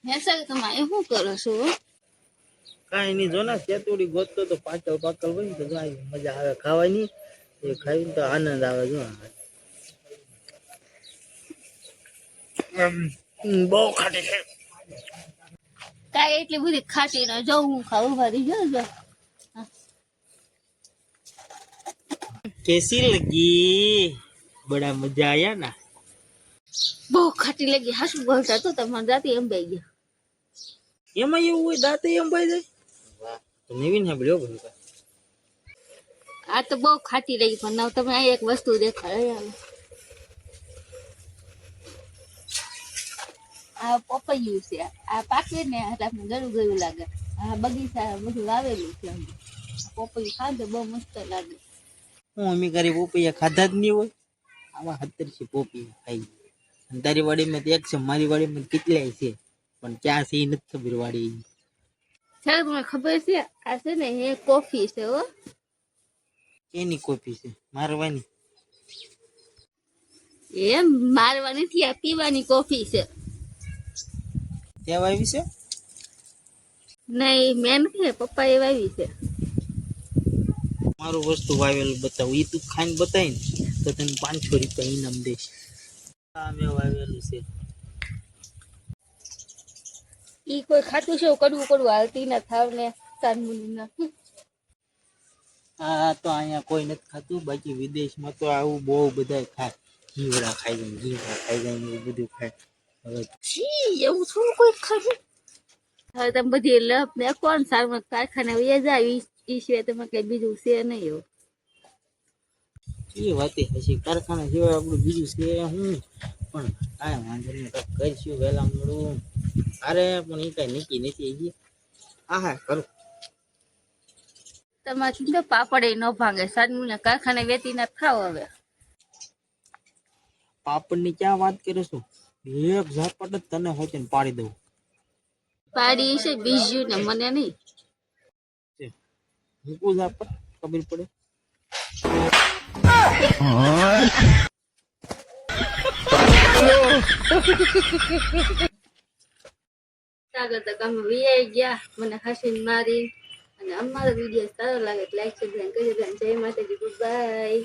હેસા તમે શું કરો છો? કાંઈ નહીં જો ને તેતુડી ગોતતો તો પાકલ પાકલ હોય ને તો જો આવી મજા આવે ખાવાની. એ ખાઈને તો આનંદ આવે જો. બહુ ખાટી છે. કાંઈ એટલી બધી ખાટી ના જો હું ખાવું ભરી જો. कैसी लगी? बड़ा मजा आया ना? બહુ ખાટી લાગી. હાસુ બોલતા તો તમારે જાતી એમ બે ગયા. એમાં એવું હોય દાંતે એમ ભાઈ જાય? વાહ, તો નવીન સાંભળ્યો બધું. આ તો બહુ ખાટી લાગી પણ now તમે આ એક વસ્તુ દેખાડો. આ પપૈયું છે. આ પાકે ને એટલે આપણે ગળું ગળું લાગે. આ બગીચા બધું વાવેલું છે. પપૈયું ખાધે બહુ મસ્ત લાગે. હું અમી કરી પોપૈયા ખાધા જ નહીં હોય. આમાં 70 છે પોપૈયા ખાઈ. તારી વાડીમાં તો એક છે, મારી વાડીમાં કેટલાય છે, પણ ક્યાં છે એ નથી ખબર વાડી. ચાલો તમને ખબર છે આ છે ને એ કોફી છે હો. એની કોફી છે મારવાની? એમ મારવા નથી, આ પીવાની કોફી છે. ત્યાં આવી છે? નહીં મેં નથી, પપ્પા એ વાવી છે. મારું વસ્તુ વાવેલું બતાવું એ તું ખાઈને બતાવી ને તો તને 500 રૂપિયા ઇનામ દઈશ. આ મેં વાવેલું છે. ઈ કોઈ ખાતું છે કડવું કડવું હાલતી ના થાવ ને તાનમુની ના. આ તો અહીંયા કોઈ નથી ખાતું, બાકી વિદેશમાં તો આવું બહુ બધા ખાય. ઘીવડા ખાઈ જાય, ઘીવડા ખાઈ જાય ને એવું બધું ખાય. હવે છી એવું શું કોઈ ખાય? હવે તમે બધી લપ ને કોણ સારું કારખાને વહી જાય ઈ સિવાય તમે કઈ બીજું છે નહીં એવું. એ વાત હશે, કારખાના સિવાય આપણું બીજું છે હું પણ કાંઈ વાંધો નહીં, કંઈક કરીશું વહેલા મળું. અરે પણ એ કાંઈ નક્કી નથી હજી. હા કરું. તમારે તો પાપડ ન ભાંગે સાદમું કારખાને વેચી ના ખાવ. હવે પાપડની ક્યાં વાત કરે છો? એક ઝાપટ જ તને હોય ને પાડી દઉં. પાડી છે બીજું ને મને નહીં. મૂકું ઝાપટ ખબર પડે. આગળ તો તમે વીઆઈ ગયા મને હાસીને મારી. અને અમારો વિડીયો સારો લાગે લાઈક સબસ્ક્રાઇબ કરી દેજો. જય માતાજી, ગુડ બાય.